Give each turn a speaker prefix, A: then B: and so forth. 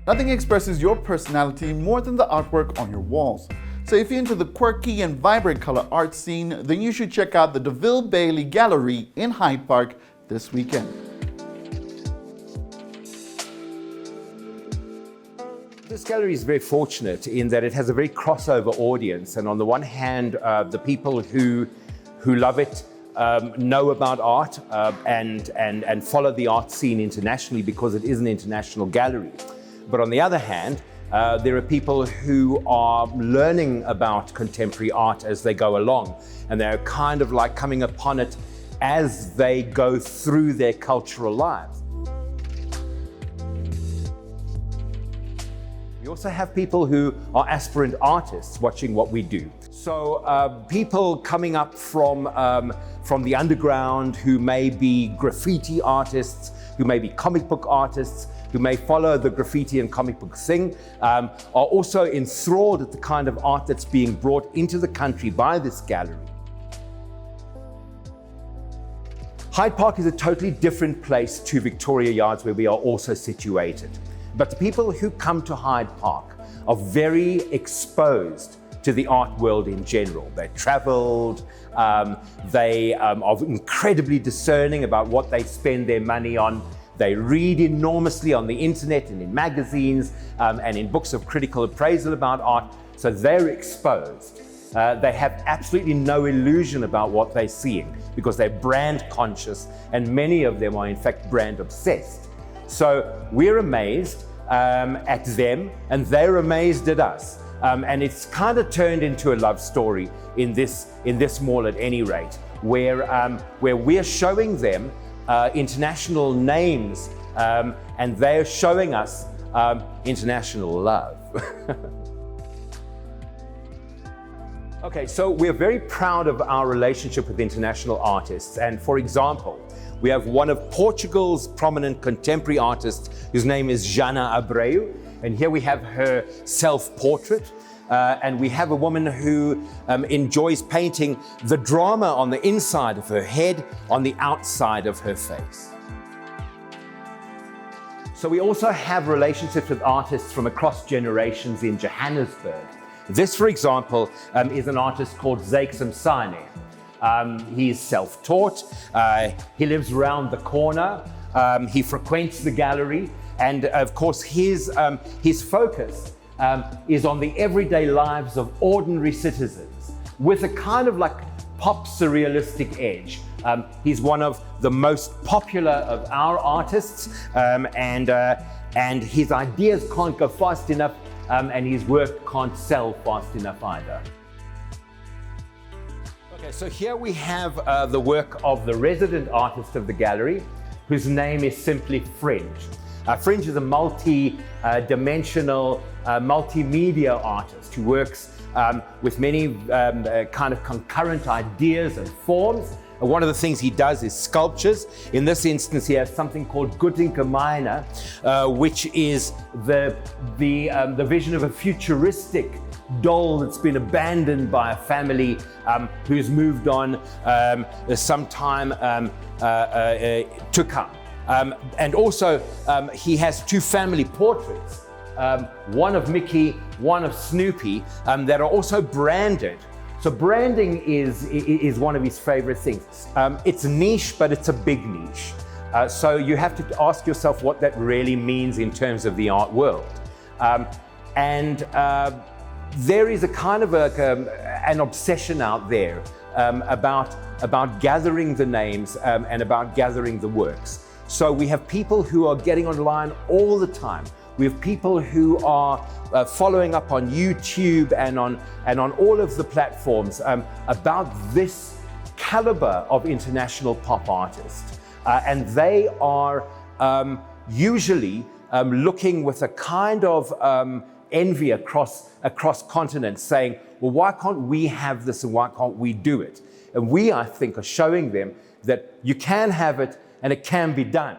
A: Nothing expresses your personality more than the artwork on your walls. So if you're into the quirky and vibrant color art scene, then you should check out the Daville Baillie Gallery in Hyde Park this weekend.
B: This gallery is very fortunate in that it has a very crossover audience, and on the one hand, the people who love it know about art and follow the art scene internationally because it is an international gallery. But on the other hand, there are people who are learning about contemporary art as they go along, and they're kind of like coming upon it as they go through their cultural lives. We also have people who are aspirant artists watching what we do. So people coming up from the underground who may be graffiti artists, who may be comic book artists, who may follow the graffiti and comic book thing, are also enthralled at the kind of art that's being brought into the country by this gallery. Hyde Park is a totally different place to Victoria Yards, where we are also situated. But the people who come to Hyde Park are very exposed to the art world in general. They're traveled, they are incredibly discerning about what they spend their money on. They read enormously on the internet and in magazines and in books of critical appraisal about art, so they're exposed. They have absolutely no illusion about what they're seeing because they're brand conscious, and many of them are in fact brand obsessed. So we're amazed at them and they're amazed at us. And it's kind of turned into a love story in this mall at any rate, where we're showing them international names and they're showing us international love. Okay, so we're very proud of our relationship with international artists, and for example, we have one of Portugal's prominent contemporary artists whose name is Jana Abreu, and here we have her self-portrait. And we have a woman who enjoys painting the drama on the inside of her head, on the outside of her face. So we also have relationships with artists from across generations in Johannesburg. This, for example, is an artist called Zakes Msane. He's self-taught, he lives around the corner, he frequents the gallery, and of course his focus is on the everyday lives of ordinary citizens with a kind of like pop surrealistic edge. He's one of the most popular of our artists, and his ideas can't go fast enough, and his work can't sell fast enough either. Okay, so here we have the work of the resident artist of the gallery, whose name is simply Fringe. Fringe is a multi-dimensional, multimedia artist who works with many kind of concurrent ideas and forms. One of the things he does is sculptures. In this instance, he has something called Gutinka Minor, which is the vision of a futuristic doll that's been abandoned by a family who's moved on some time to come. And also, he has two family portraits, one of Mickey, one of Snoopy, that are also branded. So branding is one of his favorite things. It's niche, but it's a big niche. So you have to ask yourself what that really means in terms of the art world. There is a kind of an obsession out there about gathering the names and about gathering the works. So we have people who are getting online all the time. We have people who are following up on YouTube and on all of the platforms about this caliber of international pop artists. And they are usually looking with a kind of envy across continents, saying, well, why can't we have this and why can't we do it? And we, I think, are showing them that you can have it and it can be done.